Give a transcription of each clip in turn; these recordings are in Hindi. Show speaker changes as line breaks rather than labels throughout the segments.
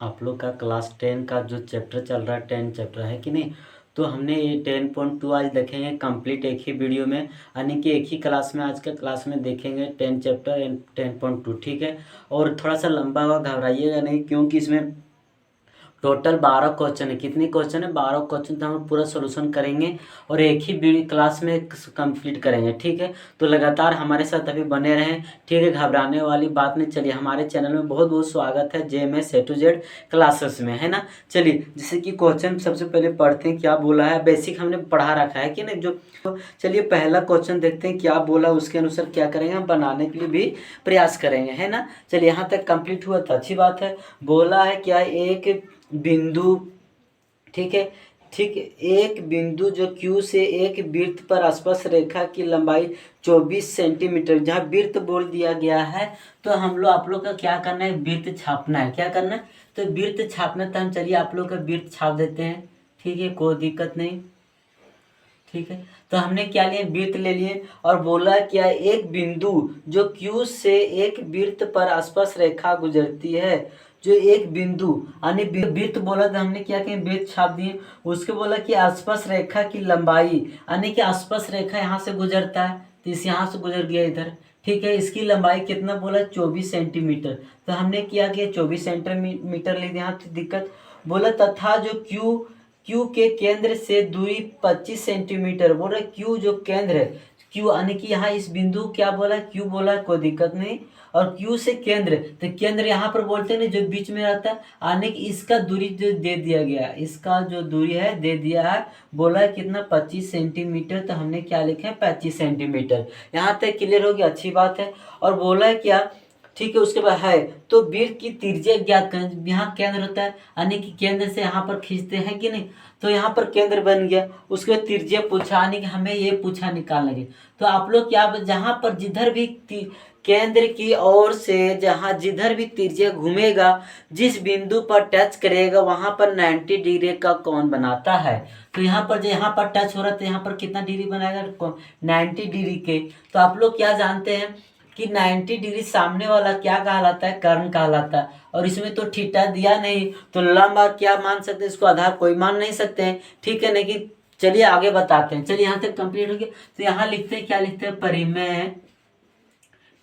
आप लोग का क्लास 10 का जो चैप्टर चल रहा है 10 चैप्टर है कि नहीं। तो हमने ये 10.2 आज देखेंगे कंप्लीट एक ही वीडियो में, यानी कि एक ही क्लास में आज के क्लास में देखेंगे 10 चैप्टर एंड 10.2। ठीक है, और थोड़ा सा लंबा हुआ, घबराइएगा नहीं, क्योंकि इसमें टोटल 12 क्वेश्चन है। कितने क्वेश्चन है? 12 क्वेश्चन। तो हम पूरा सोल्यूशन करेंगे और एक ही वीडियो क्लास में कंप्लीट करेंगे। ठीक है, तो लगातार हमारे साथ अभी बने रहें। ठीक है, घबराने वाली बात नहीं। चलिए, हमारे चैनल में बहुत बहुत स्वागत है JMS A to Z classes में, है ना। चलिए, जैसे कि क्वेश्चन सबसे पहले पढ़ते हैं, क्या बोला है। बेसिक हमने पढ़ा रखा है कि नहीं जो। चलिए, पहला क्वेश्चन देखते हैं क्या बोला, उसके अनुसार क्या करेंगे, हम बनाने के लिए भी प्रयास करेंगे, है ना। चलिए, यहाँ तक कंप्लीट हुआ तो अच्छी बात है। बोला है क्या, एक बिंदु, ठीक है, ठीक है, एक बिंदु जो Q से एक वृत्त पर स्पर्श रेखा की लंबाई 24 सेंटीमीटर, जहाँ वृत्त बोल दिया गया है, तो हम लोग आप लोग का क्या करना है, वृत्त छापना है। क्या करना है? तो वृत्त छापना। तो हम चलिए आप लोग का वृत्त छाप देते हैं। ठीक है, कोई दिक्कत नहीं। ठीक है, तो हमने क्या लिए, वृत्त ले लिए। और बोला क्या, एक बिंदु जो Q से एक वृत्त पर स्पर्श रेखा गुजरती है, जो एक बिंदु यानी वृत्त बोला तो हमने क्या किया, वृत्त छाप दिए। उसके बोला कि स्पर्श रेखा की लंबाई, यानी कि स्पर्श रेखा यहाँ से गुजरता है, तो इस यहाँ से गुजर गया इधर। ठीक है, इसकी लंबाई कितना बोला, 24 सेंटीमीटर। तो हमने क्या किया, 24 सेंटीमीटर ले दिया। यहाँ तो दिक्कत बोला, तथा जो क्यू के केंद्र से दूरी 25 सेंटीमीटर। बोल रहे क्यू जो केंद्र है, क्यू यानी कि यहाँ इस बिंदु क्या बोला, क्यू बोला, कोई दिक्कत नहीं। और क्यू से केंद्र, तो केंद्र यहाँ पर बोलते हैं ना जो बीच में रहता है, यानी कि इसका दूरी जो दे दिया गया, इसका जो दूरी है दे दिया है। बोला है कितना, 25 सेंटीमीटर। तो हमने क्या लिखा है, 25 सेंटीमीटर। यहाँ तक क्लियर हो गया, अच्छी बात है। और बोला है क्या, ठीक है, उसके बाद है तो वृत्त की त्रिज्या ज्ञात करें। यहाँ केंद्र होता है, यानी कि केंद्र से यहाँ पर खींचते हैं कि नहीं, तो यहाँ पर केंद्र बन गया। उसके बाद त्रिज्या पूछा, यानी कि हमें ये पूछा निकाल लगे। तो आप लोग क्या, जहाँ पर जिधर भी केंद्र की ओर से जहाँ जिधर भी त्रिज्या घूमेगा, जिस बिंदु पर टच करेगा, वहां पर 90 डिग्री का कोण बनाता है। तो यहाँ पर जो यहाँ पर टच हो रहा है, तो यहाँ पर कितना डिग्री बनाएगा, 90 डिग्री के। तो आप लोग क्या जानते हैं कि 90 डिग्री सामने वाला क्या कहलाता है, कर्ण कहलाता है। और इसमें तो थीटा दिया नहीं, तो लंब और क्या मान सकते हैं, इसको आधार कोई मान नहीं सकते हैं। ठीक है, लेकिन चलिए आगे बताते हैं। चलिए, यहाँ तक कंप्लीट हो गया। तो यहाँ लिखते हैं, क्या लिखते हैं, परिमेय।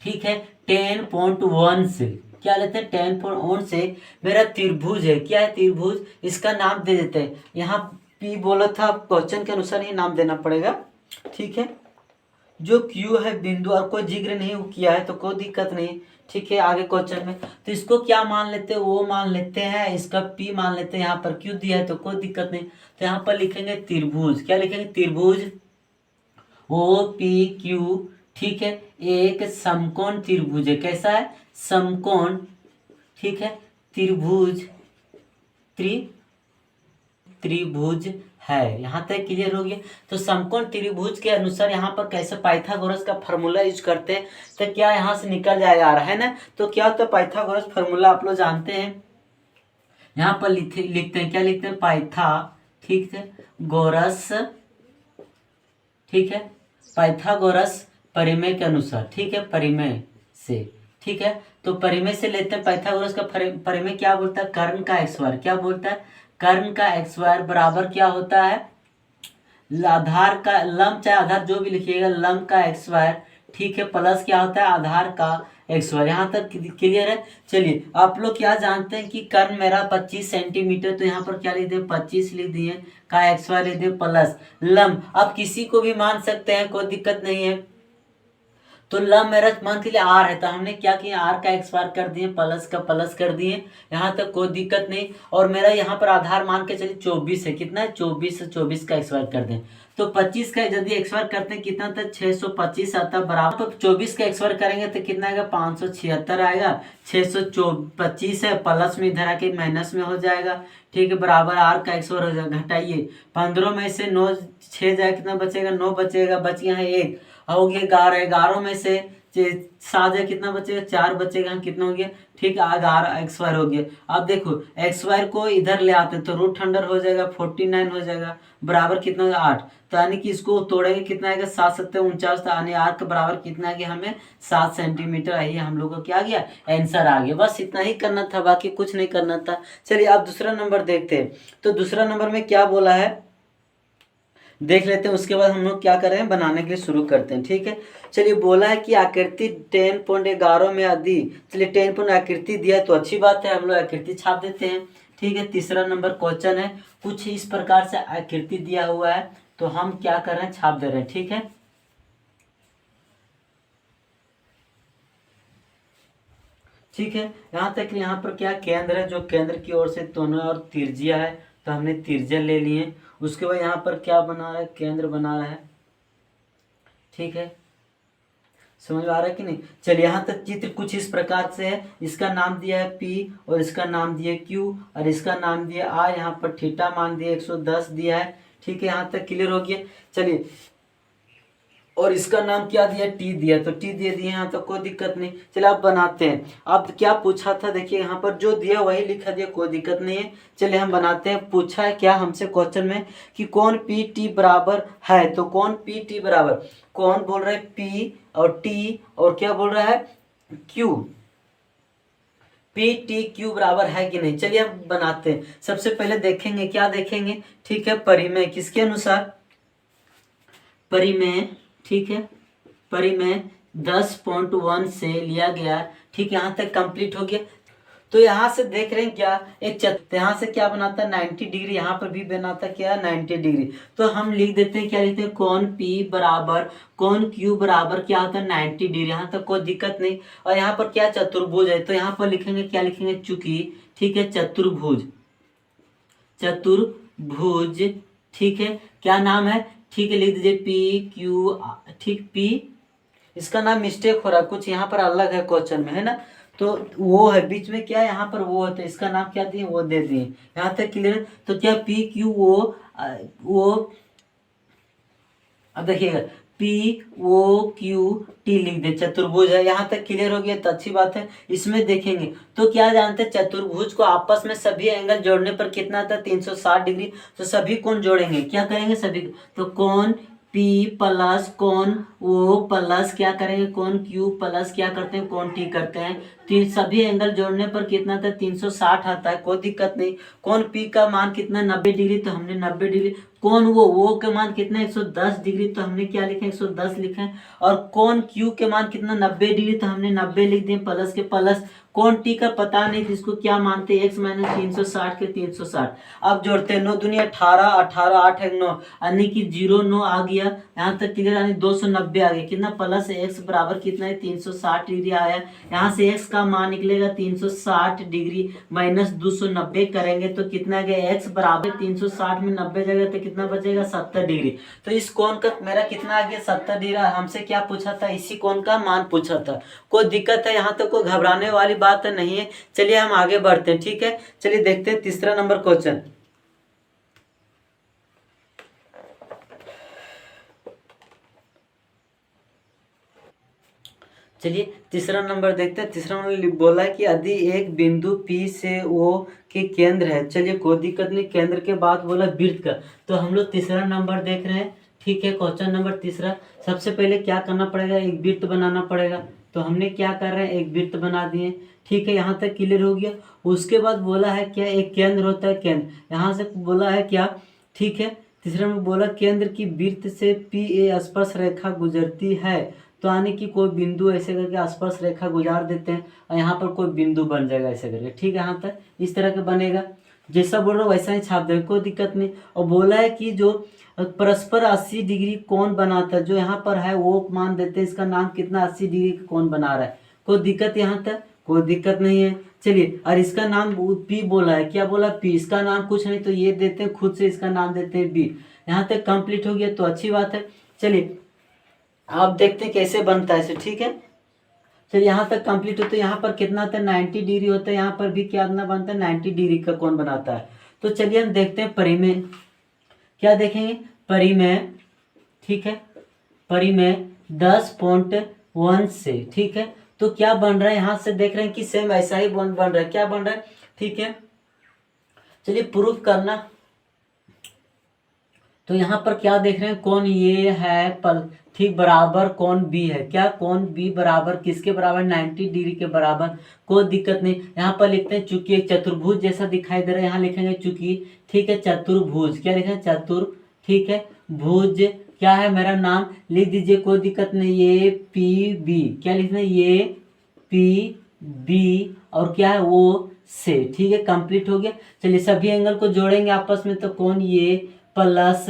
ठीक है, 10.1 से क्या लेते हैं, 10.1 से मेरा त्रिभुज है। क्या है, त्रिभुज। इसका नाम दे देते हैं। यहाँ P बोला था, क्वेश्चन के अनुसार ही नाम देना पड़ेगा। ठीक है, जो Q है बिंदु, और कोई जिक्र नहीं किया है तो कोई दिक्कत नहीं। ठीक है, आगे क्वेश्चन में तो इसको क्या मान लेते हैं, वो मान लेते हैं, इसका P मान लेते हैं। यहाँ पर Q दिया है तो कोई दिक्कत नहीं। तो यहाँ पर लिखेंगे त्रिभुज। क्या लिखेंगे, त्रिभुज OPQ। ठीक है, एक समकोण त्रिभुज है। कैसा है, समकोण। ठीक है, त्रिभुज, त्रिभुज है। यहाँ तक क्लियर हो गया। तो समकोण त्रिभुज के अनुसार यहाँ पर कैसे पाइथागोरस का फॉर्मूला यूज करते हैं, तो क्या यहाँ से निकल जाएगा, आ रहा है ना। तो क्या होता है, पाइथागोरस फॉर्मूला आप लोग जानते हैं। यहाँ पर लिखते हैं, क्या लिखते हैं, पाइथा, ठीक है, गोरस। ठीक है, पाइथागोरस परिमेय के अनुसार। ठीक है, परिमेय से। ठीक है, तो परिमेय से लेते हैं। पाइथागोरस का परिमेय क्या बोलता है, कर्ण का x वर्ग। क्या बोलता है, कर्ण का x वर्ग बराबर क्या होता है, आधार का लंब, चाहे आधार जो भी लिखिएगा, लंब का x वर्ग। ठीक है, प्लस क्या होता है, आधार का x वर्ग। यहाँ तक क्लियर है। चलिए, आप लोग क्या जानते हैं कि कर्ण मेरा 25 सेंटीमीटर, तो यहाँ पर क्या लिख दिए, 25 लिख दिए, का x वर्ग लिख दिए, प्लस लंब। आप किसी को भी मान सकते हैं, कोई दिक्कत नहीं है। तो लंब मेरा मान के लिए r है, तो हमने क्या किया, r का x बार कर दिए, प्लस का प्लस कर दिए। यहाँ तक कोई दिक्कत नहीं। और मेरा यहाँ पर आधार मान के चलिए 24 है। कितना है, 24 से 24 का x बार कर दें, तो 25 का यदि x बार करते हैं कितना था, 625 आता बराबर। 24 का x बार करेंगे तो कितना आएगा, 576 आएगा। 625 है, प्लस में इधर आके माइनस में हो जाएगा। ठीक है, बराबर r का x बार हो जाएगा। घटाइए, 15 में से 9 6 जाए, कितना बचेगा, 9 बचेगा, बच गया है 1, हो गया 11। 11 में से 7 है कितना बचेगा, 4 बचेगा, कितना हो गया, ठीक है, आगे एक्स वायर हो गया। अब देखो एक्स वायर को इधर ले आते तो रूट अंडर हो जाएगा 49 हो जाएगा, बराबर कितना होगा 8। तो यानी कि इसको तोड़ेंगे कितना आएगा 7 7 49, तो यानी आर के बराबर कितना आ गया हमें 7 सेंटीमीटर। आइए हम लोग को क्या आ गया, आंसर आ गया। बस इतना ही करना था, बाकी कुछ नहीं करना था। चलिए अब दूसरा नंबर देखते हैं। तो दूसरा नंबर में क्या बोला है देख लेते हैं, उसके बाद हम लोग क्या कर रहे हैं बनाने के लिए शुरू करते हैं, ठीक है। चलिए बोला है कि आकृति 10.11 में यदि, चलिए 10 पॉइंट आकृति दिया है तो अच्छी बात है, हम लोग आकृति छाप देते हैं, ठीक है। तीसरा नंबर क्वेश्चन है, कुछ इस प्रकार से आकृति दिया हुआ है तो हम क्या कर रहे हैं, छाप दे रहे हैं, ठीक है। ठीक है, यहाँ तक यहाँ पर क्या केंद्र है, जो केंद्र की ओर से दोनों और त्रिज्या है, तो हमने त्रिज्या ले लिए। उसके बाद यहाँ पर क्या बना रहा है, केंद्र बना रहा है, ठीक है, समझ आ रहा है कि नहीं। चलिए यहाँ तक चित्र कुछ इस प्रकार से है, इसका नाम दिया है P और इसका नाम दिया है Q और इसका नाम दिया R, यहाँ पर थीटा मान दिया 110 दिया है, ठीक है। यहाँ तक क्लियर हो गया। चलिए और इसका नाम क्या दिया, टी दिया, तो टी दे दिए, यहाँ तो कोई दिक्कत नहीं। चलिए आप बनाते हैं। अब क्या पूछा था, देखिए यहाँ पर जो दिया वही लिखा दिया, कोई दिक्कत नहीं है। चलिए हम बनाते हैं। पूछा है क्या हमसे क्वेश्चन में कि कौन पी टी बराबर है, तो कौन पी टी बराबर, कौन बोल रहा है पी और टी और क्या बोल रहा है क्यू, पी टी क्यू बराबर है कि नहीं। चलिए हम बनाते हैं। सबसे पहले देखेंगे, क्या देखेंगे, ठीक है, परिमेय किसके अनुसार, परिमेय, ठीक है, परिमेय 10.1 से लिया गया, ठीक है। यहाँ तक कंप्लीट हो गया। तो यहाँ से देख रहे हैं क्या, एक तो यहाँ से क्या बनाता है 90 डिग्री, यहाँ पर भी बनाता क्या 90 डिग्री। तो हम लिख देते हैं, क्या लिखते हैं, कौन P बराबर कौन Q बराबर क्या होता है 90 डिग्री। यहाँ तक कोई दिक्कत नहीं। और यहाँ पर क्या चतुर्भुज है, तो यहाँ पर लिखेंगे, क्या लिखेंगे, चूंकि, ठीक है, चतुर्भुज, चतुर्भुज, ठीक है, क्या नाम है, ठीक है, लिख दीजिए पी क्यू, ठीक, पी, इसका नाम मिस्टेक हो रहा है कुछ, यहाँ पर अलग है क्वेश्चन में, है ना, तो वो है बीच में, क्या यहाँ पर वो होता है, इसका नाम क्या दिए, वो दे दिए। यहाँ तक क्लियर। तो क्या पी क्यू वो अब देखिएगा पी ओ क्यू टी लिख दे, चतुर्भुज है। यहाँ तक क्लियर हो गया, तो अच्छी बात है। इसमें देखेंगे तो क्या जानते हैं, चतुर्भुज को आपस में सभी एंगल जोड़ने पर कितना आता है 360 डिग्री। तो सभी कोण जोड़ेंगे, क्या करेंगे सभी, तो कोण P प्लस कोण O प्लस क्या करेंगे, कोण Q प्लस क्या करते हैं, कोण T करते हैं। तीन सभी एंगल जोड़ने पर कितना आता है 360 आता है, कोई दिक्कत नहीं। कोण P का मान कितना 90 डिग्री, तो हमने 90 डिग्री। कोण वो के मान कितना 110 डिग्री, तो हमने क्या लिखे 110 लिखे। और कोण Q के मान कितना 90 डिग्री, तो हमने 90 लिख दिए, प्लस के प्लस। कोण T का पता नहीं, इसको क्या मानते हैं, x माइनस 360 के 360। अब जोड़ते हैं, 9 दूनी 18, 18 8 1 9, यानी कि 0 9 आ गया। यहाँ तक क्लियर, यानी 290 आ गया, कितना प्लस x बराबर कितना है 360 डिग्री आया। यहाँ से x का मान निकलेगा 360 डिग्री माइनस 290 करेंगे तो कितना गया, x बराबर 360 में 90 जाएगा तो कितना बचेगा 70 डिग्री। तो इस कोण का मेरा कितना आ गया 70 डिग्री। हमसे क्या पूछा था, इसी कोण का मान पूछा था। कोई दिक्कत है, यहाँ तक कोई घबराने वाली बात नहीं है। चलिए हम आगे बढ़ते हैं, ठीक है। चलिए देखते हैं तीसरा नंबर क्वेश्चन। चलिए तीसरा नंबर देखते हैं। तीसरा नंबर बोला है कि यदि एक बिंदु P से O के केंद्र है, चलिए कोई दिक्कत नहीं, केंद्र के बाद बोला वृत्त का, तो हम लोग तीसरा नंबर देख रहे हैं, ठीक है। क्वेश्चन नंबर तीसरा, सबसे पहले क्या करना पड़ेगा, एक वृत्त बनाना पड़ेगा। तो हमने क्या कर रहे हैं, एक वृत्त बना दिए, ठीक है। यहाँ तक क्लियर हो गया। उसके बाद बोला है क्या, एक केंद्र होता है, केंद्र, यहाँ से बोला है क्या, ठीक है। तीसरा में बोला केंद्र की वृत्त से PA स्पर्श रेखा गुजरती है, तो यानी कि कोई बिंदु ऐसे करके स्पर्श रेखा गुजार देते हैं और यहाँ पर कोई बिंदु बन जाएगा ऐसे करके, ठीक है। यहाँ तक इस तरह का बनेगा, जैसा बोल रहा हूँ वैसा ही छाप देगा, कोई दिक्कत नहीं। और बोला है कि जो परस्पर 80 डिग्री कोण बनाता है, जो यहाँ पर है वो मान देते हैं, इसका नाम कितना 80 डिग्री का कोण बना रहा है, कोई दिक्कत यहाँ तक, कोई दिक्कत नहीं है। चलिए, और इसका नाम P बोला है, क्या बोला P, इसका नाम कुछ नहीं तो ये देते हैं खुद से, इसका नाम देते हैं B। यहाँ तक कंप्लीट हो गया, तो अच्छी बात है। चलिए आप देखते हैं कैसे बनता है इसे, ठीक है। चलिए यहाँ तक कंप्लीट होता है। यहाँ पर कितना आता है 90 डिग्री होता है, यहाँ पर भी क्या बनता है 90 डिग्री का कोण बनाता है। तो चलिए हम देखते हैं परिमेय, क्या देखेंगे, परिमेय, ठीक है, परिमेय 1 से, ठीक है। तो क्या बन रहा है, यहाँ से देख रहे हैं कि सेम ऐसा ही बन रहा है, क्या बन रहा है, ठीक है। चलिए प्रूफ करना। तो यहाँ पर क्या देख रहे हैं, कौन ये है पल, ठीक, बराबर कौन बी है, क्या कौन बी बराबर किसके बराबर, 90 डिग्री के बराबर। कोई दिक्कत नहीं, यहाँ पर लिखते हैं चूंकि एक चतुर्भुज जैसा दिखाई दे रहा है, यहाँ लिखेंगे चूंकि, ठीक है, चतुर्भुज, क्या लिखेंगे, चतुर, ठीक है, भुज, क्या है मेरा नाम लिख दीजिए, कोई दिक्कत नहीं, ये पी बी, क्या लिखना है, ये पी बी और क्या है वो से, ठीक है, कंप्लीट हो गया। चलिए सभी एंगल को जोड़ेंगे आपस में, तो कौन ये प्लस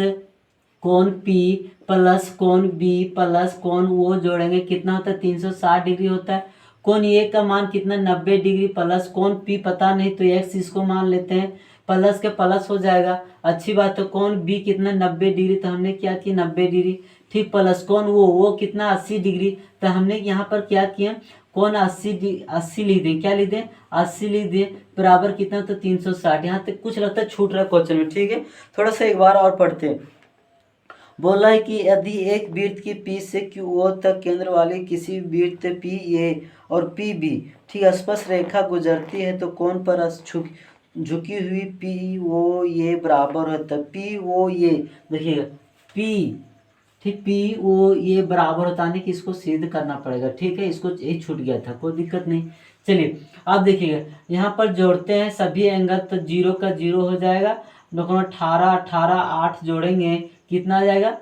कौन पी प्लस कौन बी प्लस कौन वो जोड़ेंगे, कितना होता है, 360 डिग्री होता है। कौन ये का मान कितना, 90 डिग्री, प्लस कौन पी पता नहीं तो एक्स इसको मान लेते हैं, प्लस के प्लस हो जाएगा, अच्छी बात है। कौन बी कितना, 90 डिग्री, तो हमने क्या किया, 90 डिग्री, ठीक, प्लस कौन वो कितना, 80 डिग्री, तो हमने यहाँ पर क्या किया, कौन 80 लिख दें, क्या लिख दें, 80 लिख दें, बराबर कितना, तो 360। यहाँ तक कुछ लगता है छूट रहा है क्वेश्चन में, ठीक है। थोड़ा सा एक बार और पढ़ते हैं। बोला है कि यदि एक वृत्त की पी से क्यू ओ तक केंद्र वाली किसी वृत्त पी ए और पी बी, ठीक, स्पर्श रेखा गुजरती है, तो कौन पर झुकी हुई पी ओ ए बराबर होता है, पी ओ ए, देखिएगा पी, ठीक, पी ओ ए बराबर होता है कि इसको सिद्ध करना पड़ेगा, ठीक है, इसको ये छूट गया था, कोई दिक्कत नहीं। चलिए अब देखिएगा, यहाँ पर जोड़ते हैं सभी एंगल, तो 0 का 0 हो जाएगा, 18 18 8 जोड़ेंगे, कितना आ जाएगा,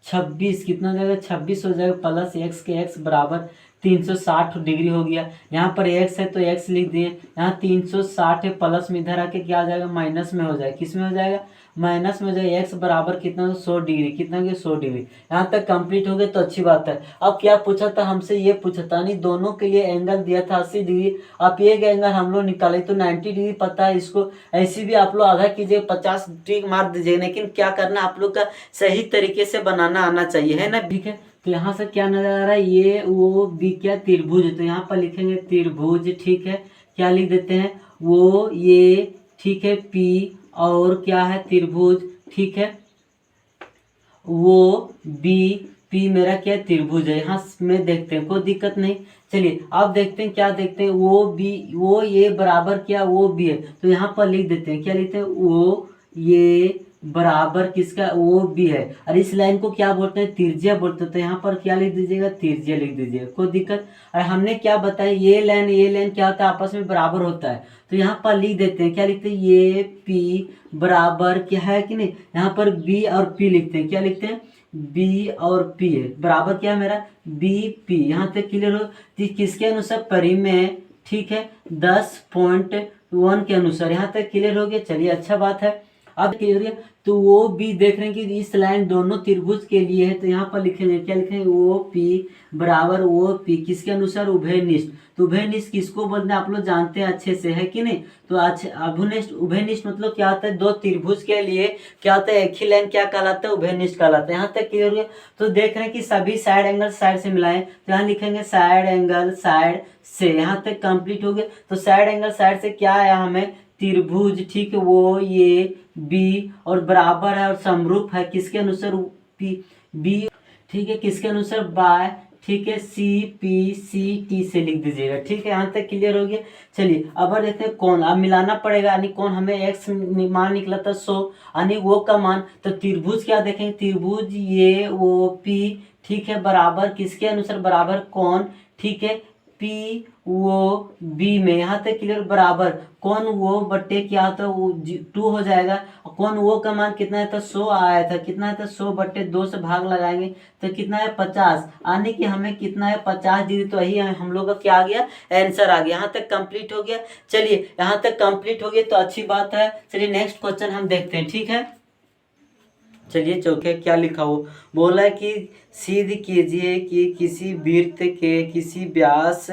26, कितना हो जाएगा, 26 हो जाएगा, प्लस एक्स के एक्स बराबर 360 डिग्री हो गया। यहाँ पर एक्स है तो एक्स लिख दिए, यहाँ 360 है, प्लस में इधर आके क्या आ जाएगा, माइनस में हो जाएगा, किस में हो जाएगा, माइनस में हो जाएगा, एक्स बराबर कितना, 100 डिग्री, कितना हो गया, 100 डिग्री। यहाँ तक कंप्लीट हो गया तो अच्छी बात है। अब क्या पूछा था हमसे, ये पूछा था नहीं, दोनों के लिए एंगल दिया था 80 डिग्री, आप एक एंगल हम लोग निकाले तो 90 डिग्री पता है, इसको ऐसे भी आप लोग आधा कीजिए, 50 डिग्री मार दीजिए, लेकिन क्या करना आप लोग का सही तरीके से बनाना आना चाहिए, है ना, ठीक है। तो यहाँ से क्या नजर आ रहा है, ये वो बी, क्या त्रिभुज, तो यहाँ पर लिखेंगे त्रिभुज, ठीक है, क्या लिख देते हैं, वो ये, ठीक है, पी और क्या है त्रिभुज, ठीक है, वो बी, पी मेरा क्या त्रिभुज है, यहाँ में देखते हैं, कोई दिक्कत नहीं। चलिए अब देखते हैं, क्या देखते हैं, वो बी वो ये बराबर क्या, वो बी है, तो यहाँ पर लिख देते हैं, क्या लिखते हैं, वो ये बराबर किसका, वो बी है, और इस लाइन को क्या बोलते हैं, त्रिज्या बोलते हैं, तो यहाँ पर क्या लिख दीजिएगा, त्रिज्या लिख दीजिएगा, कोई दिक्कत। और हमने क्या बताया, ये लाइन क्या होता है, आपस में बराबर होता है, तो यहाँ पर लिख देते हैं, क्या लिखते हैं, ये पी बराबर क्या है कि नहीं, यहाँ पर बी और पी लिखते हैं, क्या लिखते हैं, बी और पी है बराबर क्या है मेरा, बी पी, यहाँ तक क्लियर हो, किसके अनुसार, परिमेय, ठीक है, 10.1 के अनुसार, यहाँ तक क्लियर हो गया। चलिए अच्छा बात है, अब क्लियर हो गया। तो वो भी देख रहे हैं कि इस लाइन दोनों त्रिभुज के लिए है, तो यहाँ पर लिखेंगे, क्या लिखेंगे, ओ पी बराबर ओ पी किसके अनुसार, उभयनिष्ठ, तो उभयनिष्ठ किसको बोलते हैं आप लोग जानते हैं अच्छे से, है कि नहीं। तो अच्छा, अभुनिष्ठ, उभयनिष्ठ मतलब क्या होता है, दो त्रिभुज के लिए क्या होता है, एक ही लाइन क्या कहलाता है, उभयनिष्ठ कहलाता है। यहाँ तक क्लियर हो गया। तो देख रहे हैं कि सभी साइड एंगल साइड से मिलाएं, तो यहाँ लिखेंगे साइड एंगल साइड से, यहाँ तक कंप्लीट हो गया। तो साइड एंगल साइड से क्या आया हमें, त्रिभुज, ठीक है, वो ये बी और बराबर है और समरूप है किसके अनुसार, पी बी, ठीक है, किसके अनुसार, बाय, ठीक है, सी पी सी टी से लिख दीजिएगा, ठीक है, यहाँ तक क्लियर हो गया। चलिए अब देखते हैं कौन, अब मिलाना पड़ेगा, यानी कौन हमें एक्स मान निकला था 100, यानी वो का मान, तो त्रिभुज क्या देखेंगे, त्रिभुज ये वो पी, ठीक है, बराबर किसके अनुसार, बराबर कौन, ठीक है, पी वो बी में, यहाँ तक क्लियर, बराबर कौन वो बट्टे क्या होता है, वो 2 हो जाएगा, कौन वो का मान कितना है, तो 100 आया था, कितना है, तो 100 बट्टे 2 से भाग लगाएंगे तो कितना है, 50, आने की हमें कितना है, 50 डिग्री, तो यही हम लोग का क्या आ गया, आंसर आ गया। यहाँ तक कंप्लीट हो गया। चलिए यहाँ तक कंप्लीट हो गया तो अच्छी बात है। चलिए नेक्स्ट क्वेश्चन हम देखते हैं, ठीक है। चलिए चौथे क्या लिखा हो, बोला है कि सिद्ध कीजिए कि किसी वृत्त के किसी व्यास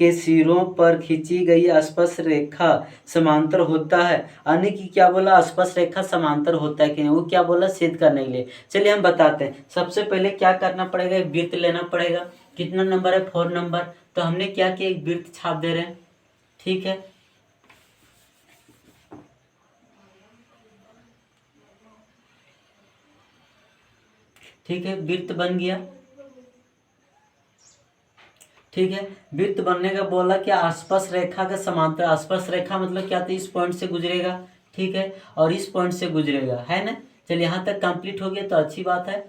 के सिरों पर खींची गई स्पर्श रेखा समांतर होता है, यानी कि क्या बोला, स्पर्श रेखा समांतर होता है कि नहीं, वो क्या बोला, सिद्ध करने के लिए। चलिए हम बताते हैं। सबसे पहले क्या करना पड़ेगा, एक वृत्त लेना पड़ेगा, कितना नंबर है, 4 नंबर, तो हमने क्या किया, एक वृत्त छाप दे रहे हैं, ठीक है। ठीक है, वृत्त बन गया। ठीक है। वृत्त बनने का बोला कि आसपास रेखा के समांतर, आसपास रेखा मतलब क्या था, इस पॉइंट से गुजरेगा, ठीक है, और इस पॉइंट से गुजरेगा, है ना। चलिए यहाँ तक कंप्लीट हो गया तो अच्छी बात है।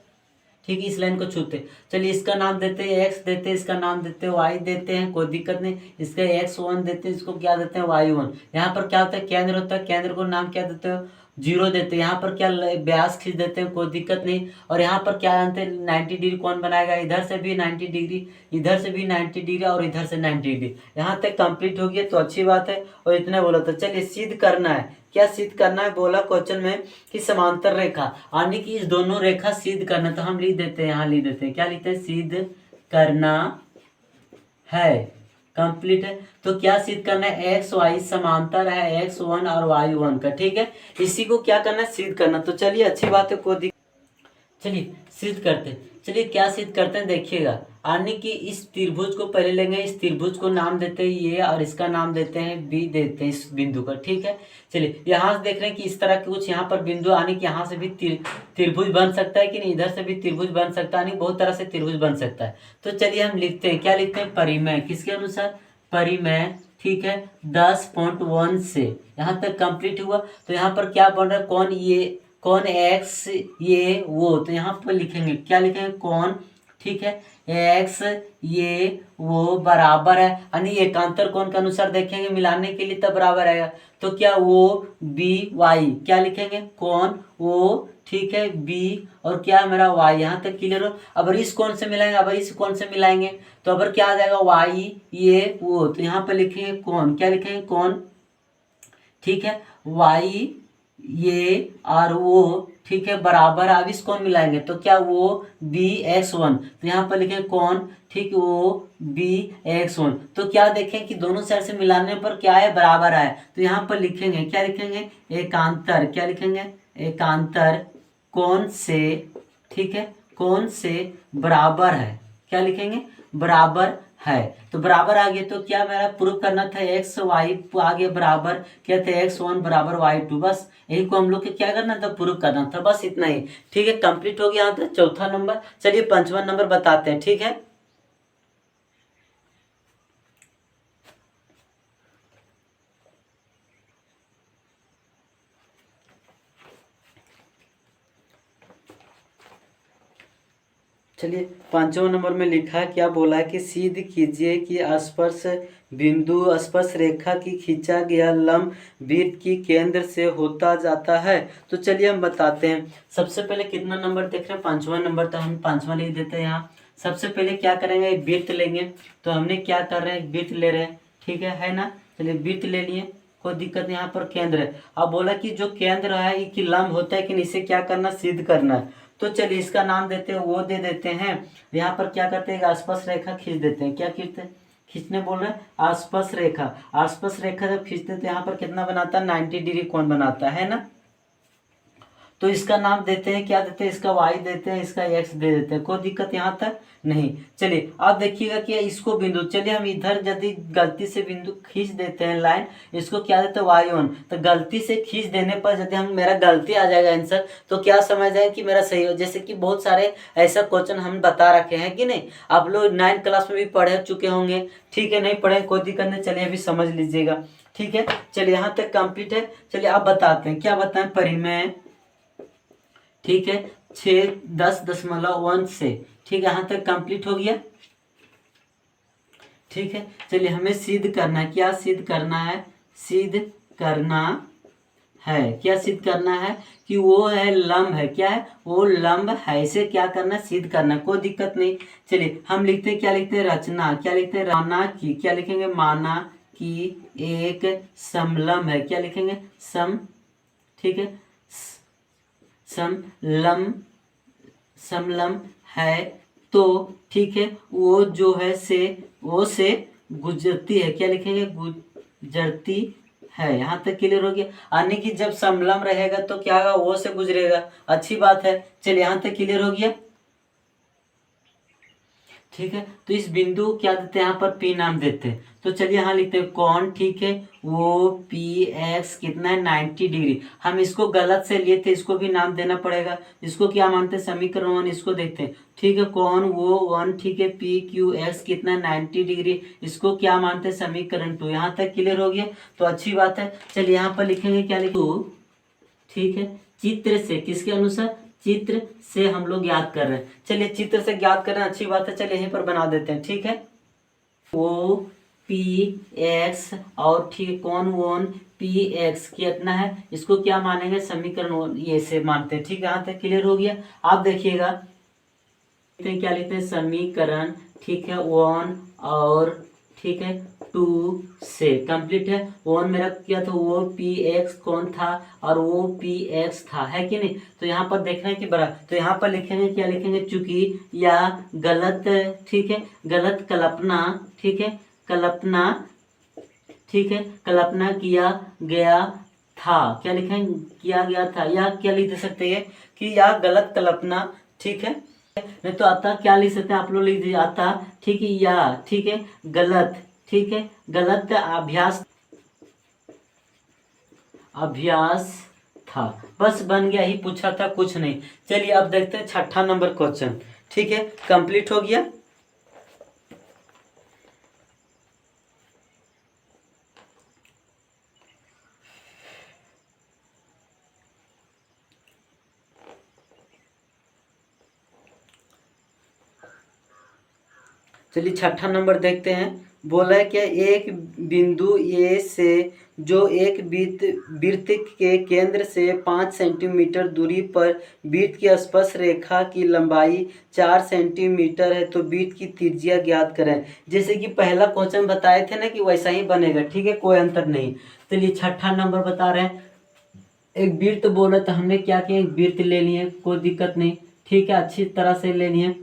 ठीक है, इस लाइन को छूते, चलिए इसका नाम देते हैं एक्स देते हैं, इसका नाम देते हैं वाई देते हैं, कोई दिक्कत नहीं। इसका x1 देते हैं, इसको क्या देते हैं y1। यहाँ पर क्या होता है, केंद्र होता है, केंद्र को नाम क्या देते हो, जीरो देते हैं। यहाँ पर क्या व्यास खींच देते हैं, कोई दिक्कत नहीं। और यहाँ पर क्या जानते हैं, 90 डिग्री कौन बनाएगा, इधर से भी 90 डिग्री, इधर से भी 90 डिग्री और इधर से 90 डिग्री। यहाँ तक कंप्लीट हो गया तो अच्छी बात है। और इतना बोला तो चलिए सिद्ध करना है, क्या सिद्ध करना है बोला क्वेश्चन में कि समांतर रेखा, यानी कि इस दोनों रेखा सिद्ध करना। तो हम लिख देते हैं, यहाँ लिख देते हैं, क्या लिखते हैं, सिद्ध करना है, कंप्लीट है। तो क्या सिद्ध करना है, एक्स वाई समांतर है x1 और y1 का, ठीक है। इसी को क्या करना है, सिद्ध करना। तो चलिए अच्छी बात है, चलिए सिद्ध करते हैं। चलिए क्या सिद्ध करते हैं देखिएगा, यानी कि इस त्रिभुज को पहले लेंगे, इस त्रिभुज को नाम देते हैं ये, और इसका नाम देते हैं बी, देते हैं इस बिंदु का, ठीक है। चलिए यहाँ से देख रहे हैं कि इस तरह के कुछ यहाँ पर बिंदु, यानी कि यहाँ से भी त्रिभुज बन सकता है कि नहीं, इधर से भी त्रिभुज बन सकता है, यानी बहुत तरह से त्रिभुज बन सकता है। तो चलिए हम लिखते हैं, क्या लिखते हैं, परिमेय, किसके अनुसार, परिमेय, ठीक है, 10.1 से। यहाँ तक कंप्लीट हुआ। तो यहाँ पर क्या बन रहा है, कौन ये, कौन एक्स ये वो, तो यहाँ पर लिखेंगे, क्या लिखेंगे, कौन, ठीक है, एक्स ये वो बराबर है, यानी एकांतर कोण के अनुसार देखेंगे मिलाने के लिए तब बराबर आएगा। तो क्या वो बी वाई, क्या लिखेंगे, कौन वो, ठीक है, बी और क्या मेरा वाई। यहाँ तक क्लियर हो। अब इस कोण से मिलाएंगे, अब इस कोण से मिलाएंगे तो अब क्या आ जाएगा, वाई ये वो, तो यहाँ पर लिखेंगे कौन, क्या लिखेंगे, कौन, ठीक है, वाई ये और वो, ठीक है, बराबर। अब इस कौन मिलाएंगे तो क्या, वो बी एक्स वन, तो यहाँ पर लिखें कौन, ठीक, वो बी एक्स वन। तो क्या देखें कि दोनों साइड से मिलाने पर क्या है, बराबर है। तो यहाँ पर लिखेंगे, क्या लिखेंगे, एकांतर, क्या लिखेंगे, एकांतर कौन से, ठीक है, कौन से बराबर है, क्या लिखेंगे, बराबर है। तो बराबर आ गया, तो क्या मेरा प्रूफ करना था, एक्स वाई आगे बराबर क्या था, x1 बराबर y2, बस यही को हम लोग को क्या करना था, प्रूफ करना था, बस इतना ही। ठीक है, कंप्लीट हो गया। यहाँ तक चौथा नंबर। चलिए पांचवा नंबर बताते हैं, ठीक है। चलिए पांचवा नंबर में लिखा है, क्या बोला है कि सिद्ध कीजिए कि स्पर्श बिंदु स्पर्श रेखा की खींचा गया लंब वृत्त की केंद्र से होता जाता है। तो चलिए हम बताते हैं। सबसे पहले कितना नंबर देख रहे हैं, पांचवा नंबर, तो हम पांचवा लिख देते हैं यहाँ। सबसे पहले क्या करेंगे, वृत्त लेंगे। तो हमने क्या कर रहे हैं, वृत्त ले रहे हैं, ठीक है ना। चलिए वृत्त ले लिए, कोई दिक्कत नहीं। यहाँ पर केंद्र है। अब बोला कि जो केंद्र है कि लंब होता है कि नहीं, इसे क्या करना, सिद्ध करना है। तो चलिए इसका नाम देते हैं, वो दे देते हैं। यहाँ पर क्या करते हैं, आसपास रेखा खींच देते हैं। क्या खींचते हैं, खींचने बोल रहे हैं, आसपास रेखा। आसपास रेखा जब खींचते हैं तो यहाँ पर कितना बनाता है, 90 डिग्री कोण बनाता है ना। तो इसका नाम देते हैं, क्या देते हैं, इसका y देते हैं, इसका x दे देते हैं। कोई दिक्कत यहाँ तक नहीं। चलिए आप देखिएगा कि इसको बिंदु, चलिए हम इधर यदि गलती से बिंदु खींच देते हैं लाइन, इसको क्या देते हैं, y1। तो गलती से खींच देने पर यदि हम, मेरा गलती आ जाएगा आंसर, तो क्या समझ जाए कि मेरा सही हो। जैसे कि बहुत सारे ऐसा क्वेश्चन हम बता रखे हैं कि नहीं, आप लोग 9th क्लास में भी पढ़ चुके होंगे, ठीक है। नहीं पढ़े कोई दिक्कत नहीं, चलिए अभी समझ लीजिएगा, ठीक है। चलिए यहाँ तक कंप्लीट है। चलिए आप बताते हैं, क्या बताएं, परिमेय, ठीक है, 6.10.1 से, ठीक है, यहाँ तक कंप्लीट हो गया, ठीक है। चलिए हमें सिद्ध करना है, क्या सिद्ध करना है, सिद्ध करना है, क्या सिद्ध करना है कि वो है लंब है, क्या है, वो लंब है। इसे क्या करना है, सिद्ध करना है, कोई दिक्कत नहीं। चलिए हम लिखते हैं, क्या लिखते हैं, रचना, क्या लिखते हैं, माना की, क्या लिखेंगे, माना कि एक समलंब है, क्या लिखेंगे, सम, ठीक है, समलंब है। तो ठीक है, वो जो है से, वो से गुजरती है, क्या लिखेंगे, गुजरती है। यहाँ तक क्लियर हो गया। यानी कि जब समलंब रहेगा तो क्या होगा, वो से गुजरेगा, अच्छी बात है। चलिए यहाँ तक क्लियर हो गया। ठीक है। तो इस बिंदु को क्या देते हैं, यहाँ पर पी नाम देते हैं। तो चलिए यहाँ लिखते हैं कौन, ठीक है, वो पी एक्स कितना है 90 डिग्री। हम इसको गलत से लिए थे, इसको भी नाम देना पड़ेगा। इसको क्या मानते हैं, समीकरण 1, इसको देखते हैं। ठीक है, कौन वो 1, ठीक है, पी क्यू एक्स कितना 90 डिग्री, इसको क्या मानते हैं, समीकरण 2। यहाँ तक क्लियर हो गया, तो अच्छी बात है। चलिए यहाँ पर लिखेंगे, क्या लिखो, ठीक है, चित्र से, किसके अनुसार, चित्र से हम लोग याद कर रहे हैं। चलिए चित्र से याद कर रहे हैं, अच्छी बात है। चलिए यहीं पर बना देते हैं, ठीक है। ओ पी एक्स और ठीक कौन वन पी एक्स कितना है, इसको क्या मानेंगे, समीकरण ये से मानते हैं। ठीक है, यहाँ तक क्लियर हो गया। आप देखिएगा क्या लिखते हैं, समीकरण, ठीक है, 1 और ठीक है 2 से कंप्लीट है। 1 मेरा क्या था, वो पी एक्स कौन था और वो पी एक्स था, है कि नहीं। तो यहाँ पर देखना है कि बड़ा, तो यहाँ पर लिखेंगे, क्या लिखेंगे, चूंकि या गलत, ठीक है, गलत कल्पना, ठीक है, कल्पना, ठीक है, कल्पना किया गया था। क्या लिखेंगे, किया गया था, या क्या लिख सकते हैं कि या गलत कल्पना, ठीक है। नहीं तो आता क्या लिख सकते हैं आप लोग, लिख दीजिए आता, ठीक है, या ठीक है गलत, ठीक है, गलत अभ्यास, अभ्यास था। बस बन गया, ही पूछा था, कुछ नहीं। चलिए अब देखते हैं 6ठा नंबर क्वेश्चन। ठीक है, कंप्लीट हो गया। चलिए 6ठा नंबर देखते हैं। बोला है क्या, एक बिंदु ए से जो एक वृत्त के केंद्र से 5 सेंटीमीटर दूरी पर वृत्त की स्पर्श रेखा की लंबाई 4 सेंटीमीटर है, तो वृत्त की त्रिज्या ज्ञात करें। जैसे कि पहला क्वेश्चन बताए थे ना कि वैसा ही बनेगा, ठीक है, कोई अंतर नहीं। चलिए 6ठा नंबर बता रहे हैं, एक वृत्त बोला तो हमने क्या किया, एक वृत्त ले लिए, कोई दिक्कत नहीं, ठीक है, अच्छी तरह से ले लिए।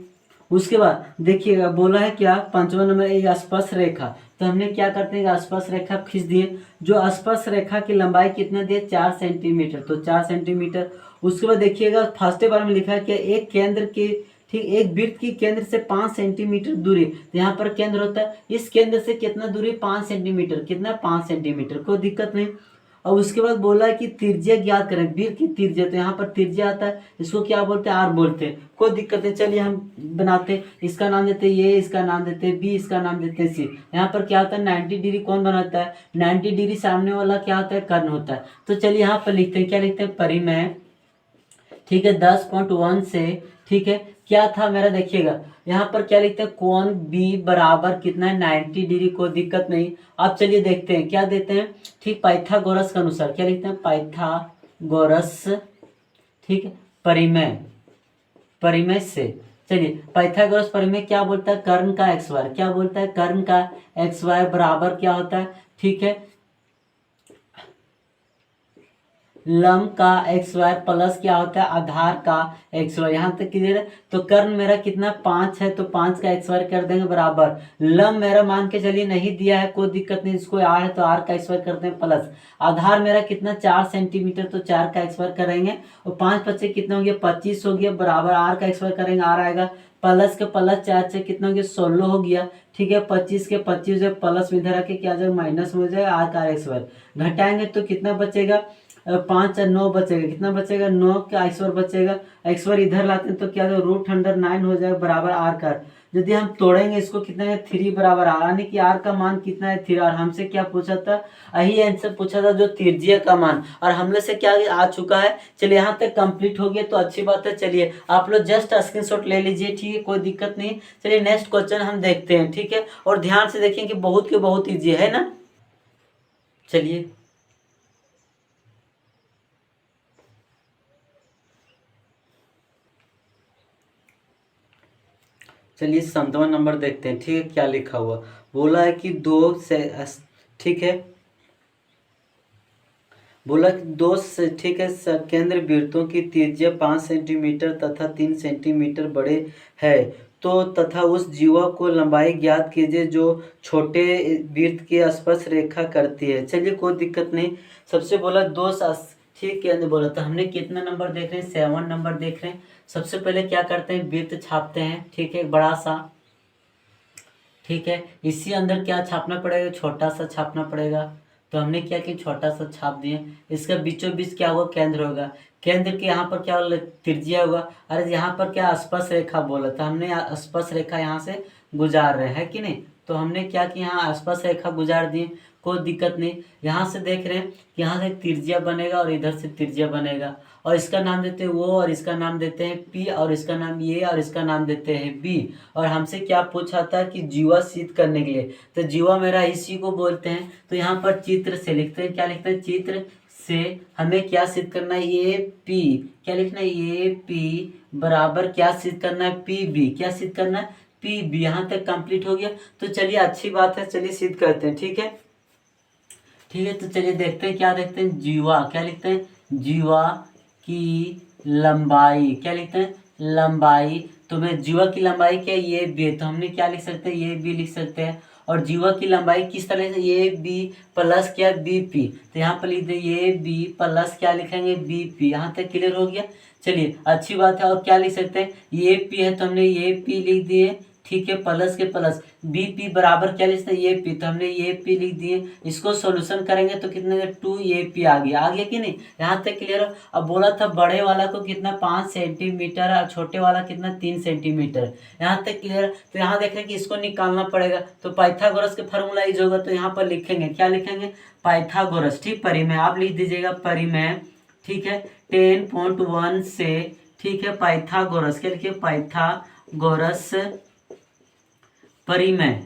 उसके बाद देखिएगा बोला है क्या, 5वां नंबर एक स्पर्श रेखा। तो हमने क्या करते हैं, स्पर्श रेखा खींच दिए। जो स्पर्श रेखा की लंबाई कितना दिए, 4 सेंटीमीटर, तो 4 सेंटीमीटर। उसके बाद देखिएगा फर्स्ट बार में लिखा है कि एक केंद्र के, ठीक, एक वृत्त की केंद्र से 5 सेंटीमीटर दूरी, तो यहाँ पर केंद्र होता है, इस केंद्र से कितना दूरी, 5 सेंटीमीटर, कितना 5 सेंटीमीटर, कोई दिक्कत नहीं। और उसके बाद बोला है कि त्रिज्या ज्ञात करें, वृत्त की त्रिज्या, तो यहाँ पर त्रिज्या आता है, इसको क्या बोलते हैं, आर बोलते हैं, कोई दिक्कत नहीं। चलिए हम बनाते हैं, इसका नाम देते हैं ए, इसका नाम देते हैं बी, इसका नाम देते हैं सी। यहाँ पर क्या होता है, 90 डिग्री कौन बनाता है, 90 डिग्री सामने वाला क्या होता है, कर्ण होता है। तो चलिए यहाँ पर लिखते हैं, क्या लिखते हैं, परिमेय, ठीक है, 10.1 से, ठीक है, क्या था मेरा, देखिएगा यहाँ पर क्या लिखते हैं, कोण बी बराबर कितना है, 90 डिग्री, कोई दिक्कत नहीं। अब चलिए देखते हैं क्या देते हैं, ठीक, पाइथागोरस के अनुसार क्या लिखते हैं, पाइथागोरस, ठीक है, परिमेय, परिमेय से, चलिए पाइथागोरस परिमेय क्या बोलता है, कर्ण का एक्स वाई, क्या बोलता है, कर्ण का एक्स वाई बराबर क्या होता है, ठीक है, लंब का एक्स वाई प्लस क्या होता है, आधार का एक्स वाई। यहाँ तक क्लियर है। तो कर्ण मेरा कितना 5 है, तो 5 का एक्स वाई कर देंगे बराबर, लंब मेरा मान के चलिए नहीं दिया है, कोई दिक्कत नहीं, इसको आर है तो आर का एक्स वाई करते हैं प्लस, आधार मेरा कितना 4 सेंटीमीटर, तो 4 का एक्स वाई करेंगे, और 5 बच्चे कितना हो गया, 25 हो गया, बराबर आर का एक्स वाई करेंगे, आर आएगा, प्लस के प्लस 4 से कितना हो गया, 16 हो गया, ठीक है, 25 के 25 प्लस में इधर आके क्या जाएगा, माइनस में हो जाएगा, आर का एक्स वाई घटाएंगे तो कितना बचेगा, 5 और 9 बचेगा, कितना बचेगा, 9 का एक्स वर्ग बचेगा, एक्स वर्ग इधर लाते हैं तो क्या हो, √9 हो जाएगा बराबर आर का। यदि हम तोड़ेंगे इसको कितना है, 3 बराबर आर, यानी कि आर का मान कितना है, 3। और हमसे क्या पूछा था, यही आंसर पूछा था, जो त्रिज्या का मान, और हमने से क्या आ चुका है। चलिए यहाँ तक कंप्लीट हो गया, तो अच्छी बात है। चलिए आप लोग जस्ट स्क्रीनशॉट ले लीजिए, ठीक है, कोई दिक्कत नहीं। चलिए नेक्स्ट क्वेश्चन हम देखते हैं, ठीक है, और ध्यान से देखें कि बहुत के बहुत ईजी है ना। चलिए चलिए 7वां नंबर देखते हैं, ठीक है, क्या लिखा हुआ। बोला है कि दो से, ठीक है, बोला कि दो से, ठीक है, केंद्र वृत्तों की त्रिज्या 5 सेंटीमीटर तथा 3 सेंटीमीटर बड़े है, तो तथा उस जीवा को लंबाई ज्ञात कीजिए जो छोटे वृत्त की स्पर्श रेखा करती है। चलिए कोई दिक्कत नहीं। सबसे बोला दो, ठीक है, बोला तो हमने कितना नंबर देख रहे हैं, 7 नंबर देख रहे हैं। सबसे पहले क्या करते हैं, वृत्त छापते हैं, ठीक है, बड़ा सा, ठीक है। इसी अंदर क्या छापना पड़ेगा, छोटा सा छापना पड़ेगा। तो हमने क्या किया, छोटा सा छाप दिए। इसका बीचों बीच क्या होगा, केंद्र होगा। केंद्र के यहाँ पर क्या होगा, त्रिज्या होगा। अरे यहाँ पर क्या स्पर्श रेखा बोला था हमने, स्पर्श रेखा यहाँ से गुजार रहे हैं कि नहीं। तो हमने क्या किया, यहाँ स्पर्श रेखा गुजार दिए, कोई दिक्कत नहीं। यहाँ से देख रहे हैं कि यहाँ से त्रिज्या बनेगा और इधर से त्रिज्या बनेगा, और इसका नाम देते हैं वो, और इसका नाम देते हैं पी, और इसका नाम ये, और इसका नाम देते हैं बी। और हमसे क्या पूछा था कि जीवा सिद्ध करने के लिए, तो जीवा मेरा इसी को बोलते हैं। तो यहाँ पर चित्र से लिखते हैं, क्या लिखते हैं, चित्र से हमें क्या सिद्ध करना है, ए पी, क्या लिखना है, ए पी बराबर क्या सिद्ध करना है, पी बी, क्या सिद्ध करना है, पी बी। यहाँ तक कंप्लीट हो गया। तो चलिए अच्छी बात है, चलिए सिद्ध करते हैं। ठीक है, ठीक है। तो चलिए देखते हैं, क्या देखते हैं, जीवा, क्या लिखते हैं, जीवा की लंबाई, क्या लिखते हैं, लंबाई। तो मैं जीवा की लंबाई क्या, ये बी, तो हमने क्या लिख सकते हैं, ये बी लिख सकते हैं। और जीवा की लंबाई किस तरह से, ये बी प्लस क्या, बी पी। तो यहाँ पर लिख दे ये बी प्लस क्या लिखेंगे, बी पी। यहाँ तक क्लियर हो गया। चलिए अच्छी बात है। और क्या लिख सकते हैं, ये पी है तो हमने ये पी लिख दिए, ठीक है, प्लस के प्लस। बी पी बराबर क्या लिखते हैं, ये पी, तो हमने ये पी लिख दिए। इसको सॉल्यूशन करेंगे तो कितने, 2 ये पी आ गया, आगे कि नहीं। यहाँ तक क्लियर हो। अब बोला था बड़े वाला को कितना, 5 सेंटीमीटर, और छोटे वाला कितना, 3 सेंटीमीटर। यहाँ तक क्लियर। तो यहाँ देख रहे हैं कि इसको निकालना पड़ेगा। तो पाइथागोरस के फॉर्मूला यूज होगा। तो यहाँ पर लिखेंगे, क्या लिखेंगे, पाइथागोरस, ठीक, परिमेय आप लिख दीजिएगा, परिमेय, ठीक है, 10.1 से, ठीक है, पाइथागोरस, क्या लिखिए, पाइथागोरस परिमेय,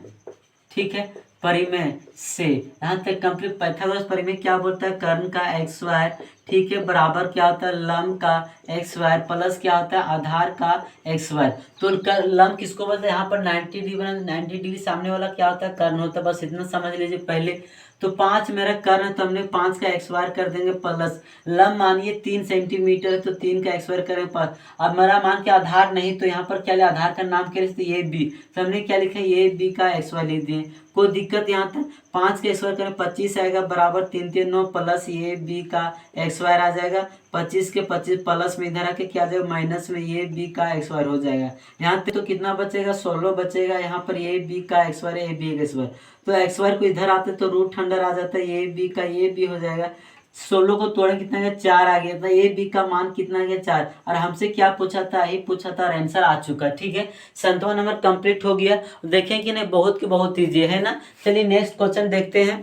ठीक है, परिमेय से। यहाँ तक कंप्लीट। पाइथागोरस परिमेय क्या बोलता है, कर्ण का एक्स स्क्वायर, ठीक है, बराबर क्या होता है, लंब का एक्स स्क्वायर, प्लस क्या होता है, आधार का एक्स स्क्वायर। तो लंब किसको बोलते हैं, यहाँ पर 90 डिग्री बना, 90 डिग्री सामने वाला क्या होता है, कर्ण होता है। बस इतना समझ लीजिए पहले। तो 5 मेरा कर्ण है, तो हमने 5 का एक्स स्क्वायर कर देंगे, प्लस लंब मानिए 3 सेंटीमीटर है, तो 3 का एक्स स्क्वायर करें पर। अब मेरा मान के आधार नहीं, तो यहाँ पर क्या लिया, आधार का नाम क्या लिखते, ये बी। तो हमने क्या लिखा, ये बी का एक्स स्क्वायर लिख दिए। कोई दिक्कत यहाँ तक, 5 का एक्स स्क्वायर करें 25 आएगा, बराबर 3 3 9, प्लस ये बी का एक्स स्क्वायर आ जाएगा। 25 के 25 प्लस में इधर आके क्या आ जाएगा, माइनस में ये बी का एक्स स्क्वायर हो जाएगा। यहाँ पे तो कितना बचेगा, 16 बचेगा। यहाँ पर ये बी का एक्स स्क्वायर, ए बी का एक्स स्क्वायर, तो एक्स स्क्वायर को इधर आते तो रूट अंडर आ जाता है, ये बी का ये बी हो जाएगा। 16 को तोड़े कितना गया, 4 आ गया था। ए बी का मान कितना गया, 4। और हमसे क्या पूछा था, ये पूछा था, आंसर आ चुका। ठीक है, 57 नंबर कंप्लीट हो गया। देखें कि नहीं, बहुत की बहुत ईजी है ना। चलिए नेक्स्ट क्वेश्चन देखते हैं।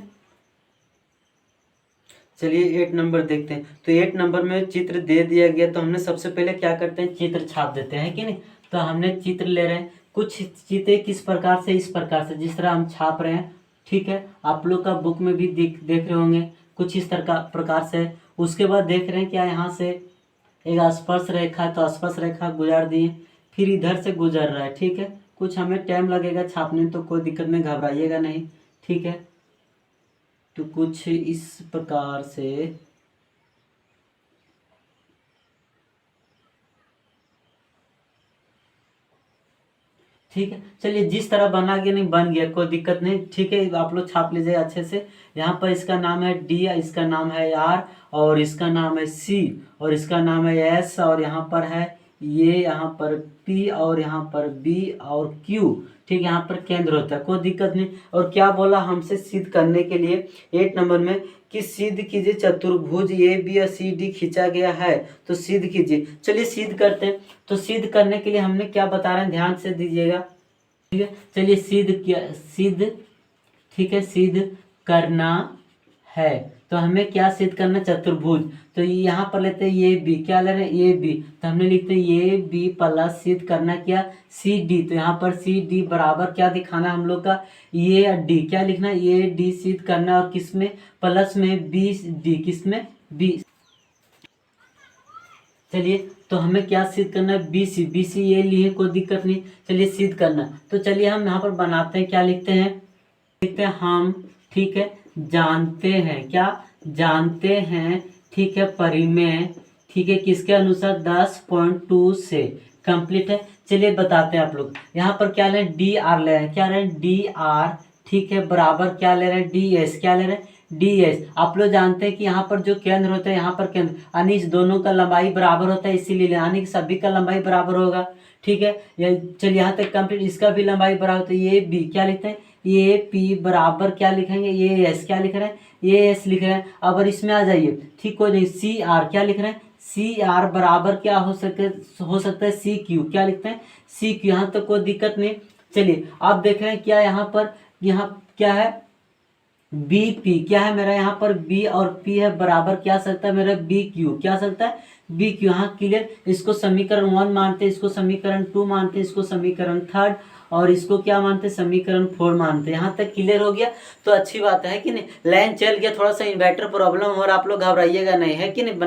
चलिए 8 नंबर देखते हैं। तो 8 नंबर में चित्र दे दिया गया, तो हमने सबसे पहले क्या करते हैं, चित्र छाप देते हैं कि नहीं। तो हमने चित्र ले रहे हैं, कुछ चित्र किस प्रकार से, इस प्रकार से जिस तरह हम छाप रहे हैं। ठीक है, आप लोग का बुक में भी देख रहे होंगे, कुछ इस तरह का प्रकार से। उसके बाद देख रहे हैं क्या, यहाँ से एक स्पर्श रेखा है, तो स्पर्श रेखा गुजार दिए, फिर इधर से गुजर रहा है। ठीक है, कुछ हमें टाइम लगेगा छापने, तो कोई दिक्कत नहीं, घबराइएगा नहीं। ठीक है, तो कुछ इस प्रकार से ठीक है। चलिए जिस तरह बना गया, नहीं बन गया, कोई दिक्कत नहीं। ठीक है, आप लोग छाप लीजिए अच्छे से। यहाँ पर इसका नाम है डी, इसका नाम है आर, और इसका नाम है सी, और इसका नाम है एस, और यहाँ पर है ये, यहाँ पर पी, और यहाँ पर बी और क्यू। ठीक, यहाँ पर केंद्र होता है, कोई दिक्कत नहीं। और क्या बोला हमसे सिद्ध करने के लिए 8 नंबर में, कि सिद्ध कीजिए चतुर्भुज ए बी और सी डी खींचा गया है, तो सिद्ध कीजिए। चलिए सिद्ध करते हैं। तो सिद्ध करने के लिए हमने क्या बता रहे हैं, ध्यान से दीजिएगा। ठीक है, चलिए सिद्ध किया, सिद्ध, ठीक है, सिद्ध करना है। तो हमें क्या सिद्ध करना, चतुर्भुज। तो यहाँ पर लेते हैं ये बी, क्या ले रहे हैं, ये बी, तो हमने लिखते हैं ये बी प्लस सिद्ध करना क्या, सी डी। तो यहाँ पर सी डी बराबर क्या दिखाना हम लोग का, ये डी, क्या लिखना, ये डी सिद्ध करना, और किसमें, प्लस में बी डी, किसमें, बी। चलिए, तो हमें क्या सिद्ध करना है, बी सी, बी सी ये लिए, कोई दिक्कत नहीं। चलिए सिद्ध करना, तो चलिए हम यहाँ पर बनाते हैं, क्या लिखते हैं, लिखते हैं हम, ठीक है, जानते हैं, क्या जानते हैं, ठीक है, परिमेय, ठीक है, किसके अनुसार, 10.2 से कंप्लीट है। चलिए बताते हैं आप लोग। यहाँ पर क्या ले रहे हैं, डी आर ले रहे हैं, क्या ले रहे हैं, डी आर, ठीक है, बराबर क्या ले रहे हैं, डी एस, क्या ले रहे हैं, DS। आप लोग जानते हैं कि यहाँ पर जो केंद्र होता है, यहाँ पर केंद्र, यानी इस दोनों का लंबाई बराबर होता है, इसीलिए यानी कि सभी का लंबाई बराबर होगा। ठीक है, चलिए यहाँ तक कंप्लीट। इसका भी लंबाई बराबर होता है, ये B क्या लिखते हैं, ये P बराबर क्या लिखेंगे, ये S क्या लिख रहे हैं, ये S लिख रहे हैं। अब इसमें आ जाइए, ठीक हो जाइए, CR क्या लिख रहे हैं, CR बराबर क्या हो सकता है, CQ क्या लिखते हैं, CQ। यहाँ तक कोई दिक्कत नहीं। चलिए आप देख रहे हैं क्या यहाँ पर, यहाँ क्या है, BP क्या है मेरा, यहाँ पर B और P है, बराबर क्या सकता है मेरा, BQ क्या सकता है, BQ। यहाँ क्लियर। इसको समीकरण 1 मानते हैं, इसको समीकरण 2 मानते हैं, इसको समीकरण 3 और इसको क्या मानते हैं, समीकरण 4 मानते हैं। यहाँ तक क्लियर हो गया तो अच्छी बात है कि नहीं। लाइन चल गया, थोड़ा सा इन्वर्टर प्रॉब्लम हो रहा, आप लोग घबराइएगा नहीं, है कि नहीं।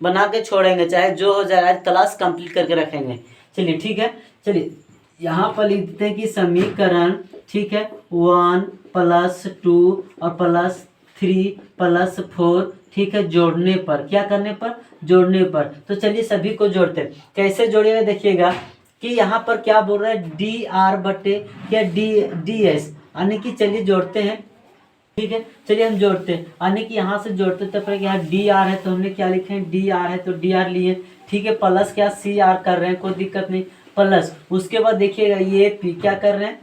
बना के छोड़ेंगे, चाहे जो हो जाए, आज क्लास कंप्लीट करके रखेंगे। चलिए ठीक है, चलिए यहाँ पर लिख देते हैं कि समीकरण, ठीक है, 1 + 2 और +3 + 4, ठीक है, जोड़ने पर, क्या करने पर, जोड़ने पर। तो चलिए सभी को जोड़ते हैं। कैसे जोड़ेगा देखिएगा कि यहाँ पर क्या बोल रहा है, DR बटे क्या DS, यानी कि चलिए जोड़ते हैं। ठीक है, चलिए हम जोड़ते हैं, यानी कि यहाँ से जोड़ते तब तक यहाँ DR है तो हमने क्या लिखे हैं, DR है तो DR लिए। ठीक है, प्लस क्या CR कर रहे हैं, कोई दिक्कत नहीं, प्लस। उसके बाद देखिएगा ये P क्या कर रहे हैं,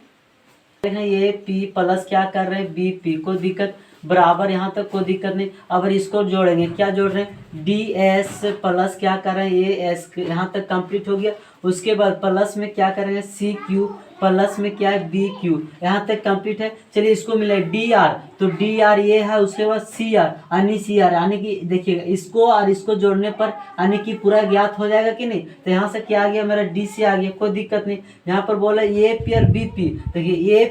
ये P प्लस क्या कर रहे हैं, BP, कोई दिक्कत, बराबर, यहाँ तक कोई दिक्कत नहीं। अब इसको जोड़ेंगे, क्या जोड़ रहे हैं, DS प्लस क्या कर रहे हैं, ये S, यहाँ तक कंप्लीट हो गया। उसके बाद प्लस में क्या करेंगे, CQ, प्लस में क्या है, BQ, यहाँ तक कंप्लीट है। चलिए इसको मिले DR, तो DR ये है, उसके बाद CR, यानी कि देखिएगा इसको और इसको जोड़ने पर यानी कि पूरा ज्ञात हो जाएगा कि नहीं। तो यहाँ से क्या आ गया मेरा, DC आ गया, कोई दिक्कत नहीं। यहाँ पर बोला AP और BP, देखिए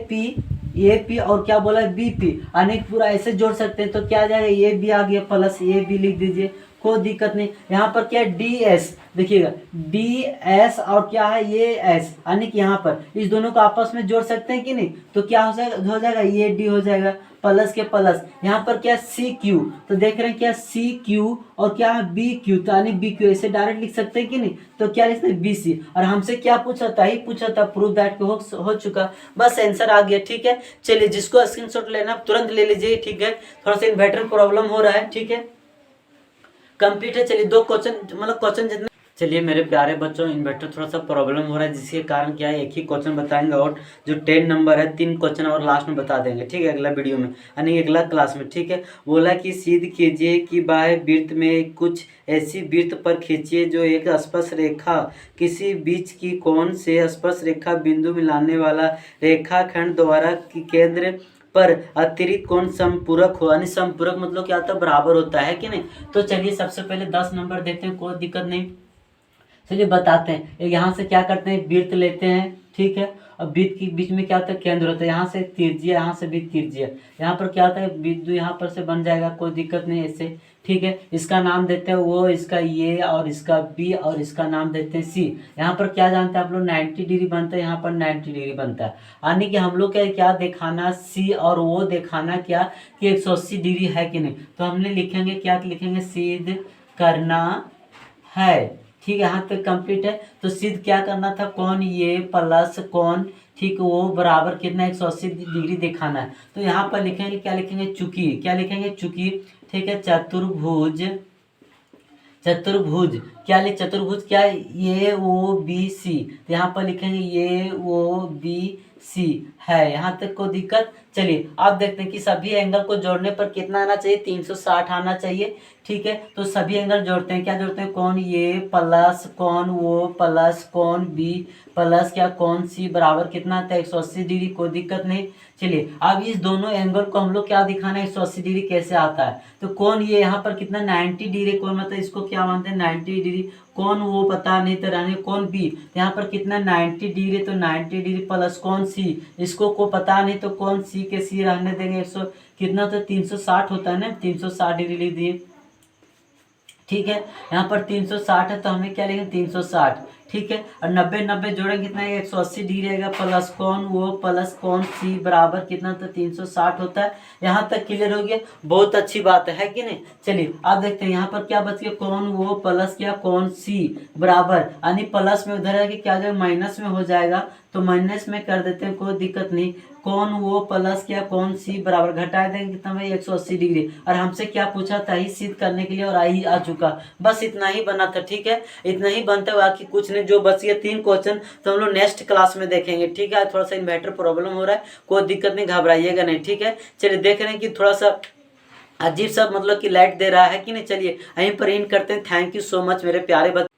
AP और क्या बोला, BP, यानी पूरा ऐसे जोड़ सकते हैं। तो क्या आ जाएगा, ये भी आ गया, प्लस ये भी लिख दीजिए, कोई दिक्कत नहीं। यहाँ पर क्या है, DS, देखिएगा DS और क्या है, ये S, यानी कि यहाँ पर इस दोनों को आपस में जोड़ सकते हैं कि नहीं। तो क्या हो जाएगा, ये D हो जाएगा, प्लस के प्लस। यहाँ पर क्या CQ, तो देख रहे हैं क्या CQ और क्या है BQ, तो यानी BQ ऐसे डायरेक्ट लिख सकते हैं कि नहीं। तो क्या लिखते हैं, BC। और हमसे क्या पूछा था, ही पूछा था, प्रूफ दैट हो चुका, बस आंसर आ गया। ठीक है, चलिए जिसको स्क्रीनशॉट लेना तुरंत ले लीजिए। ठीक है, थोड़ा सा इन्वर्टर प्रॉब्लम हो रहा है। ठीक है, कंप्लीट है। चलिए 2 क्वेश्चन, मतलब क्वेश्चन जितने, चलिए मेरे प्यारे बच्चों, इन्वर्टर थोड़ा सा प्रॉब्लम हो रहा है, जिसके कारण क्या है, एक ही क्वेश्चन बताएंगे और जो 10 नंबर है 3 क्वेश्चन और लास्ट में बता देंगे। ठीक है, अगला वीडियो में, यानी अगला क्लास में। ठीक है, बोला कि सिद्ध कीजिए कि बाह्य वृत्त में कुछ ऐसी वृत्त पर खींचिए जो एक स्पर्श रेखा किसी बीच की कोण से स्पर्श रेखा बिंदु मिलाने वाला रेखाखंड द्वारा की केंद्र पर अतिरिक्त कोण संपूरक हो, यानी संपूरक मतलब क्या होता है, बराबर होता है कि नहीं। तो चलिए सबसे पहले 10 नंबर देखते हैं, कोई दिक्कत नहीं। चलिए बताते हैं, यहाँ से क्या करते हैं, वृत्त लेते हैं। ठीक है, और वृत्त के बीच में क्या होता है, केंद्र होता है, यहाँ से त्रिज्या, यहाँ से भी त्रिज्या, यहाँ पर क्या होता है, बिंदु यहाँ पर से बन जाएगा, कोई दिक्कत नहीं ऐसे। ठीक है, इसका नाम देते हैं वो, इसका ये और इसका B और इसका नाम देते हैं C। यहाँ पर क्या जानते हैं आप लोग, 90 डिग्री बनता है, यहाँ पर 90 डिग्री बनता है, यानी कि हम लोग क्या दिखाना, C और वो दिखाना क्या कि 180 डिग्री है कि नहीं। तो हमने लिखेंगे, क्या लिखेंगे, सिद्ध करना है। ठीक है, यहाँ तक कंप्लीट है। तो सिद्ध क्या करना था, कौन ये प्लस कौन, ठीक, वो बराबर कितना, 180 डिग्री दिखाना है। तो यहाँ पर लिखेंगे, क्या लिखेंगे, चूंकि, क्या लिखेंगे, चूंकि। ठीक है, चतुर्भुज क्या लिख, चतुर्भुज क्या, ये वो BC, तो यहाँ पर लिखेंगे ये वो BC है। यहाँ तक कोई दिक्कत। चलिए आप देखते हैं कि सभी एंगल को जोड़ने पर कितना आना चाहिए, 360 आना चाहिए। ठीक है, तो सभी एंगल जोड़ते हैं, क्या जोड़ते हैं, कौन ये प्लस कौन वो प्लस कौन B प्लस क्या कौन C बराबर कितना आता है, 180 डिग्री, कोई दिक्कत नहीं। चलिए अब इस दोनों एंगल को हम लोग क्या दिखाना है, 180 डिग्री कैसे आता है। तो कौन ये यहाँ पर कितना, 90 डिग्री, कौन मतलब इसको क्या मानते हैं, 90 डिग्री, कौन वो पता नहीं तो रहने, कौन B, यहाँ पर कितना 90 डिग्री, तो 90 डिग्री प्लस कौन C, इसको को पता नहीं तो कौन C के C रहने देंगे, 100 कितना, तो 360 होता है ना, 360 डिग्री लिख दिए। ठीक है, यहाँ पर 360 है तो हमें क्या लिखेंगे, 360, ठीक है। और 90 90 जोड़ेंगे कितना है 180 डिग्री आएगा, प्लस कौन वो प्लस कौन सी बराबर कितना, तो 360 होता है। यहाँ तक क्लियर हो गया, बहुत अच्छी बात है कि नहीं। चलिए आप देखते हैं यहाँ पर क्या बच गया, कौन वो प्लस क्या कौन सी बराबर, यानी प्लस में उधर है कि क्या जाएगा माइनस में हो जाएगा, तो माइनस में कर देते हैं, कोई दिक्कत नहीं। कौन वो प्लस क्या कौन सी बराबर, घटा देंगे कितना भाई 180 डिग्री। और हमसे क्या पूछा था, ही सिद्ध करने के लिए, और आई आ चुका, बस इतना ही बना था। ठीक है, इतना ही बनता है, बाकी कुछ नहीं। जो बच गया 3 क्वेश्चन तो हम लोग नेक्स्ट क्लास में देखेंगे। ठीक है, थोड़ा सा इन्वर्टर प्रॉब्लम हो रहा है, कोई दिक्कत नहीं, घबराइएगा नहीं। ठीक है, चलिए देख रहे हैं कि थोड़ा सा अजीब सा मतलब कि लाइट दे रहा है कि नहीं। चलिए यहीं पर इन करते हैं। थैंक यू सो मच मेरे प्यारे बच्चे।